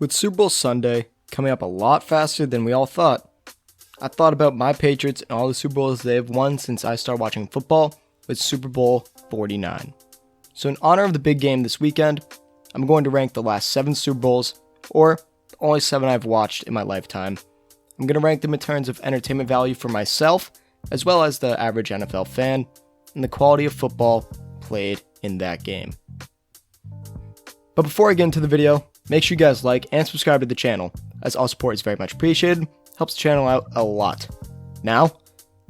With Super Bowl Sunday coming up a lot faster than we all thought, I thought about my Patriots and all the Super Bowls they have won since I started watching football with Super Bowl 49. So in honor of the big game this weekend, I'm going to rank the last 7 Super Bowls, or the only 7 I've watched in my lifetime. I'm going to rank them in terms of entertainment value for myself, as well as the average NFL fan, and the quality of football played in that game. But before I get into the video, make sure you guys like and subscribe to the channel, as all support is very much appreciated, helps the channel out a lot. Now,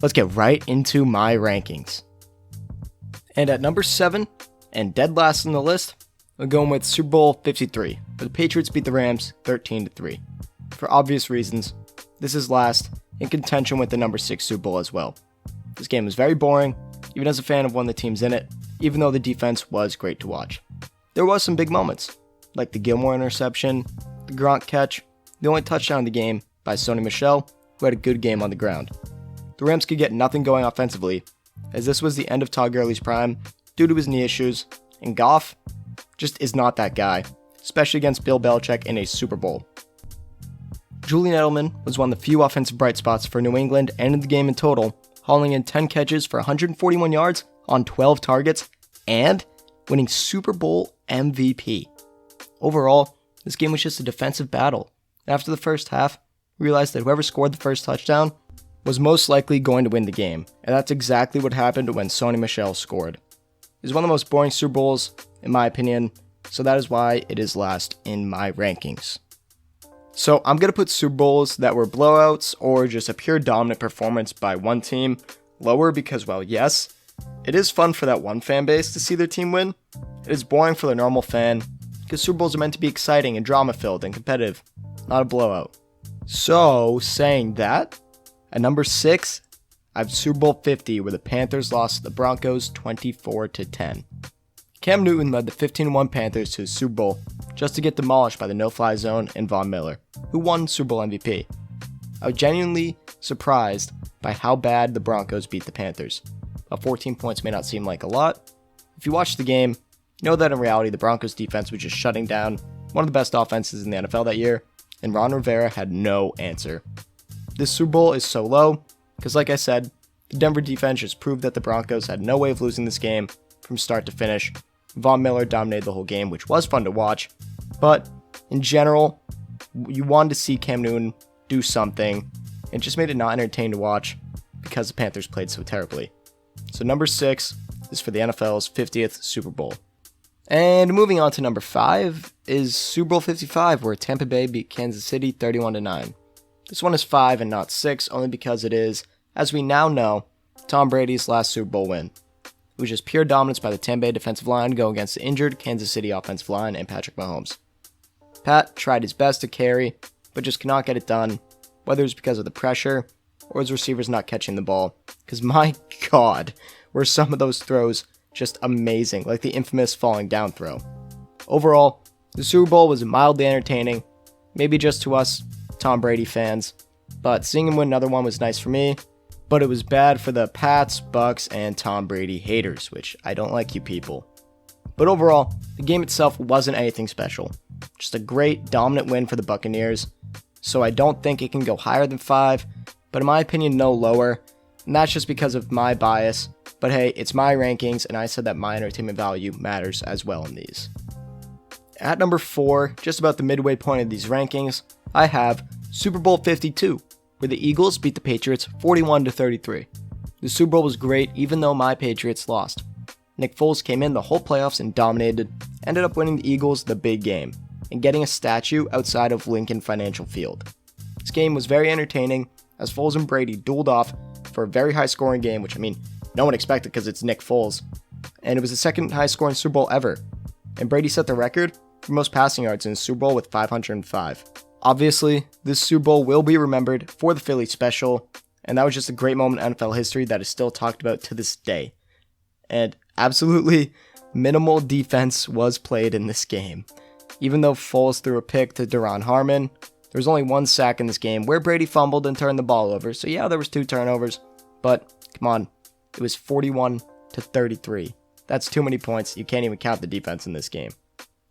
let's get right into my rankings. And at number 7, and dead last on the list, I'm going with Super Bowl 53, where the Patriots beat the Rams 13-3. For obvious reasons, this is last, in contention with the number 6 Super Bowl as well. This game was very boring, even as a fan of one of the teams in it, even though the defense was great to watch. There was some big moments, like the Gilmore interception, the Gronk catch, the only touchdown in the game by Sony Michel, who had a good game on the ground. The Rams could get nothing going offensively, as this was the end of Todd Gurley's prime due to his knee issues, and Goff just is not that guy, especially against Bill Belichick in a Super Bowl. Julian Edelman was one of the few offensive bright spots for New England and in the game in total, hauling in 10 catches for 141 yards on 12 targets, and winning Super Bowl MVP. Overall, this game was just a defensive battle. After the first half, we realized that whoever scored the first touchdown was most likely going to win the game, and that's exactly what happened when Sony Michel scored. It was one of the most boring Super Bowls, in my opinion, so that is why it is last in my rankings. So I'm going to put Super Bowls that were blowouts or just a pure dominant performance by one team lower because, well, yes, it is fun for that one fan base to see their team win. It is boring for the normal fan because Super Bowls are meant to be exciting and drama-filled and competitive, not a blowout. So, saying that, at number 6, I have Super Bowl 50 where the Panthers lost to the Broncos 24-10. Cam Newton led the 15-1 Panthers to the Super Bowl just to get demolished by the no-fly zone and Von Miller, who won Super Bowl MVP. I was genuinely surprised by how bad the Broncos beat the Panthers. While 14 points may not seem like a lot, if you watch the game, you know that in reality the Broncos defense was just shutting down one of the best offenses in the NFL that year, and Ron Rivera had no answer. This Super Bowl is so low because, like I said, the Denver defense just proved that the Broncos had no way of losing this game from start to finish. Von Miller dominated the whole game, which was fun to watch, but in general, you wanted to see Cam Newton do something. It just made it not entertaining to watch because the Panthers played so terribly. So number 6 is for the NFL's 50th Super Bowl. And moving on to number 5 is Super Bowl 55, where Tampa Bay beat Kansas City 31-9. This one is 5 and not 6, only because it is, as we now know, Tom Brady's last Super Bowl win. It was just pure dominance by the Tampa Bay defensive line going against the injured Kansas City offensive line and Patrick Mahomes. Pat tried his best to carry, but just could not get it done, whether it's because of the pressure or his receivers not catching the ball, because my god, were some of those throws just amazing, like the infamous falling down throw. Overall, the Super Bowl was mildly entertaining, maybe just to us Tom Brady fans, but seeing him win another one was nice for me, but it was bad for the Pats, Bucks, and Tom Brady haters, which I don't like you people. But overall, the game itself wasn't anything special, just a great dominant win for the Buccaneers, so I don't think it can go higher than 5, but in my opinion no lower, and that's just because of my bias, but hey, it's my rankings, and I said that my entertainment value matters as well in these. At number 4, just about the midway point of these rankings, I have Super Bowl 52, where the Eagles beat the Patriots 41-33. The Super Bowl was great even though my Patriots lost. Nick Foles came in the whole playoffs and dominated, ended up winning the Eagles the big game, and getting a statue outside of Lincoln Financial Field. This game was very entertaining, as Foles and Brady dueled off for a very high scoring game, which no one expected because it's Nick Foles, and it was the second highest scoring Super Bowl ever, and Brady set the record for most passing yards in a Super Bowl with 505. Obviously, this Super Bowl will be remembered for the Philly special, and that was just a great moment in NFL history that is still talked about to this day. And absolutely minimal defense was played in this game. Even though Foles threw a pick to Duron Harmon, there was only 1 sack in this game where Brady fumbled and turned the ball over. So yeah, there was 2 turnovers, but come on, it was 41-33. That's too many points. You can't even count the defense in this game.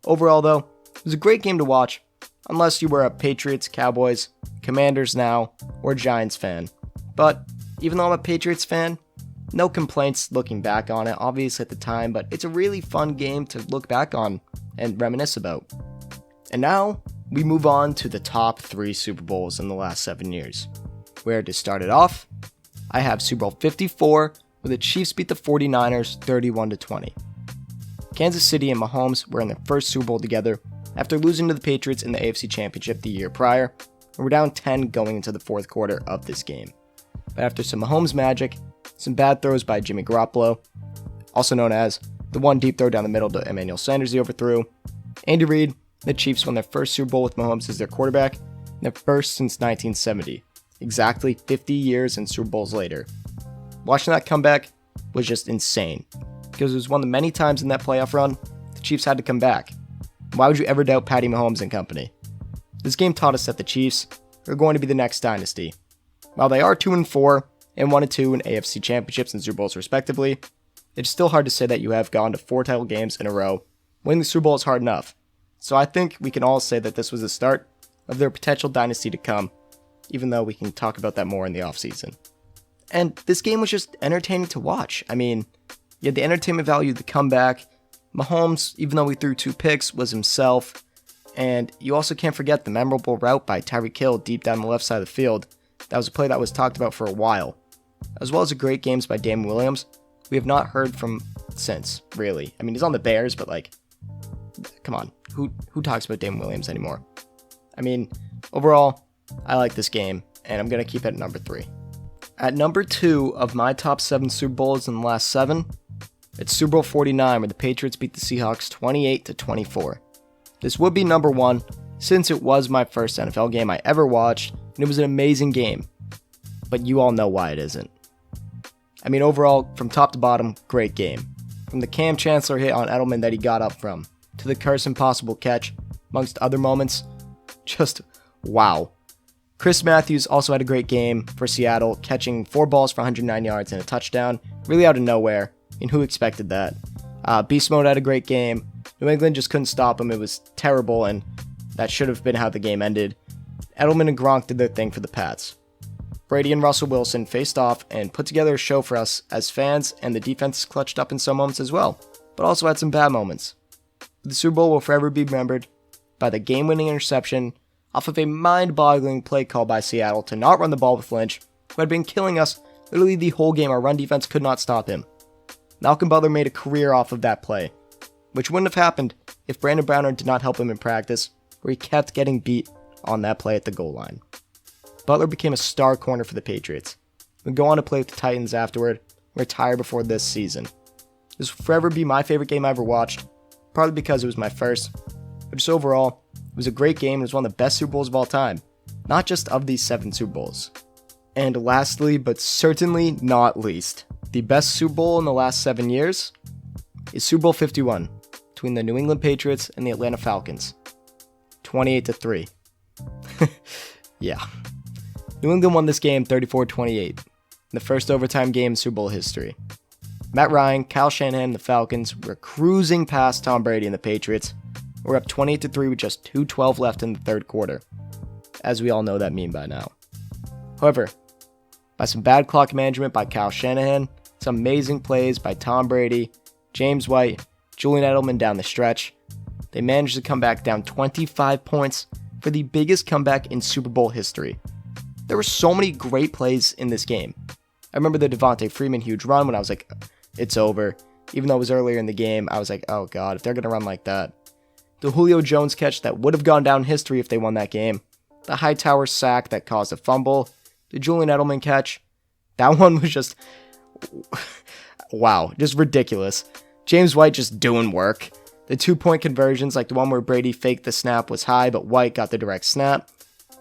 Overall, though, it was a great game to watch. unless you were a Patriots, Cowboys, Commanders now, or Giants fan. But even though I'm a Patriots fan, no complaints looking back on it, obviously at the time, but it's a really fun game to look back on and reminisce about. And now, we move on to the top 3 Super Bowls in the last 7 years. Where to start it off, I have Super Bowl 54, where the Chiefs beat the 49ers 31-20. Kansas City and Mahomes were in their first Super Bowl together after losing to the Patriots in the AFC Championship the year prior, and were down 10 going into the fourth quarter of this game. But after some Mahomes magic, some bad throws by Jimmy Garoppolo, also known as the one deep throw down the middle to Emmanuel Sanders he overthrew, Andy Reid, the Chiefs won their first Super Bowl with Mahomes as their quarterback, and their first since 1970, exactly 50 years and Super Bowls later. Watching that comeback was just insane, because it was one of the many times in that playoff run the Chiefs had to come back. Why would you ever doubt Patty Mahomes and company? This game taught us that the Chiefs are going to be the next dynasty. While they are 2-4 and 1-2 in AFC Championships and Super Bowls respectively, it's still hard to say that you have gone to 4 title games in a row. Winning the Super Bowl is hard enough. So I think we can all say that this was the start of their potential dynasty to come, even though we can talk about that more in the offseason. And this game was just entertaining to watch. I mean, you had the entertainment value of the comeback. Mahomes, even though he threw 2 picks, was himself. And you also can't forget the memorable route by Tyreek Hill deep down the left side of the field. That was a play that was talked about for a while. As well as the great games by Damon Williams, we have not heard from since, really. I mean, he's on the Bears, but come on. Who talks about Damon Williams anymore? I mean, overall, I like this game, and I'm going to keep it at number 3. At number 2 of my top 7 Super Bowls in the last 7, it's Super Bowl 49, where the Patriots beat the Seahawks 28-24. This would be number 1, since it was my first NFL game I ever watched, and it was an amazing game. But you all know why it isn't. I mean, overall, from top to bottom, great game. From the Cam Chancellor hit on Edelman that he got up from, to the Carson Possible catch, amongst other moments, just wow. Chris Matthews also had a great game for Seattle, catching 4 balls for 109 yards and a touchdown, really out of nowhere, and who expected that? Beast Mode had a great game. New England just couldn't stop him. It was terrible, and that should have been how the game ended. Edelman and Gronk did their thing for the Pats. Brady and Russell Wilson faced off and put together a show for us as fans, and the defense clutched up in some moments as well, but also had some bad moments. The Super Bowl will forever be remembered by the game-winning interception off of a mind-boggling play call by Seattle to not run the ball with Lynch, who had been killing us literally the whole game. Our run defense could not stop him. Malcolm Butler made a career off of that play, which wouldn't have happened if Brandon Browner did not help him in practice, where he kept getting beat on that play at the goal line. Butler became a star corner for the Patriots. He would go on to play with the Titans afterward, and retire before this season. This will forever be my favorite game I ever watched, probably because it was my first, but just overall, it was a great game and it was one of the best Super Bowls of all time, not just of these 7 Super Bowls. And lastly, but certainly not least, the best Super Bowl in the last 7 years is Super Bowl 51, between the New England Patriots and the Atlanta Falcons. 28-3. Yeah. New England won this game 34-28, the first overtime game in Super Bowl history. Matt Ryan, Kyle Shanahan, and the Falcons were cruising past Tom Brady and the Patriots. We're up 28-3 with just 2:12 left in the third quarter, as we all know that meme by now. However, by some bad clock management by Kyle Shanahan, some amazing plays by Tom Brady, James White, Julian Edelman down the stretch, they managed to come back down 25 points for the biggest comeback in Super Bowl history. There were so many great plays in this game. I remember the Devontae Freeman huge run when I was like, it's over. Even though it was earlier in the game, I was like, oh god, if they're going to run like that. The Julio Jones catch that would have gone down in history if they won that game. The Hightower sack that caused a fumble. The Julian Edelman catch. That one was just, wow, just ridiculous. James White just doing work. The 2-point conversions, like the one where Brady faked the snap, was high, but White got the direct snap.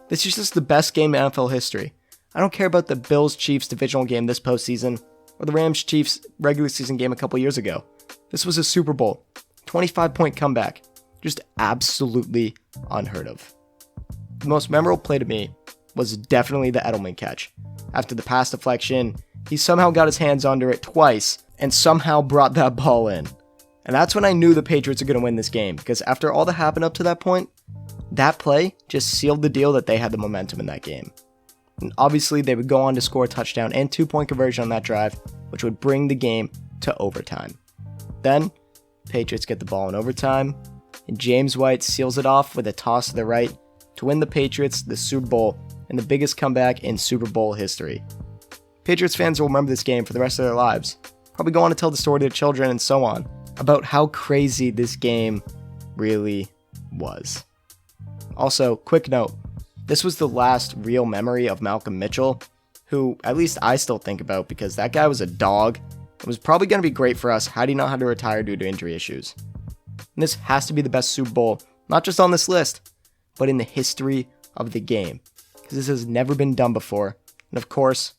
This is just the best game in NFL history. I don't care about the Bills-Chiefs divisional game this postseason, or the Rams-Chiefs regular season game a couple years ago. This was a Super Bowl. 25-point comeback. Just absolutely unheard of. The most memorable play to me was definitely the Edelman catch. After the pass deflection, he somehow got his hands under it twice, and somehow brought that ball in. And that's when I knew the Patriots are going to win this game, because after all that happened up to that point, That play just sealed the deal that they had the momentum in that game. And obviously, they would go on to score a touchdown and 2-point conversion on that drive, which would bring the game to overtime. Then, Patriots get the ball in overtime, and James White seals it off with a toss to the right to win the Patriots the Super Bowl and the biggest comeback in Super Bowl history. Patriots fans will remember this game for the rest of their lives, probably go on to tell the story to their children and so on, about how crazy this game really was. Also, quick note, this was the last real memory of Malcolm Mitchell, who at least I still think about because that guy was a dog and was probably going to be great for us had he not had to retire due to injury issues. And this has to be the best Super Bowl, not just on this list, but in the history of the game, because this has never been done before, and of course,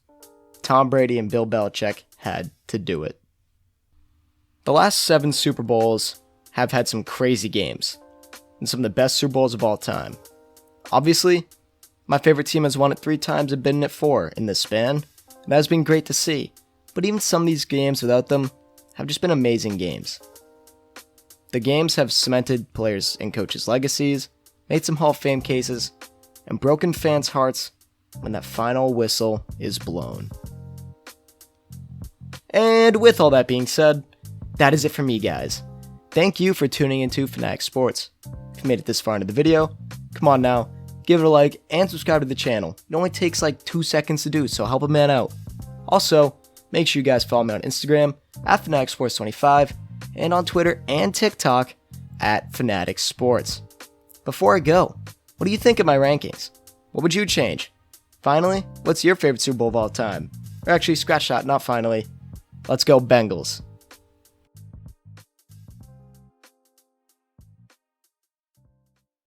Tom Brady and Bill Belichick had to do it. The last 7 Super Bowls have had some crazy games, and some of the best Super Bowls of all time. Obviously, my favorite team has won it 3 times and been in it 4 in this span, and that has been great to see, but even some of these games without them have just been amazing games. The games have cemented players' and coaches' legacies, made some Hall of Fame cases, and broken fans' hearts when that final whistle is blown. And with all that being said, that is it for me, guys. Thank you for tuning into Fanatic Sports. If you made it this far into the video, come on now, give it a like and subscribe to the channel. It only takes like 2 seconds to do, so help a man out. Also, make sure you guys follow me on Instagram at FanaticSports25 and on Twitter and TikTok at Fanatic Sports. Before I go, what do you think of my rankings? What would you change? Finally, what's your favorite Super Bowl of all time? Or actually, scratch that, not finally. Let's go Bengals.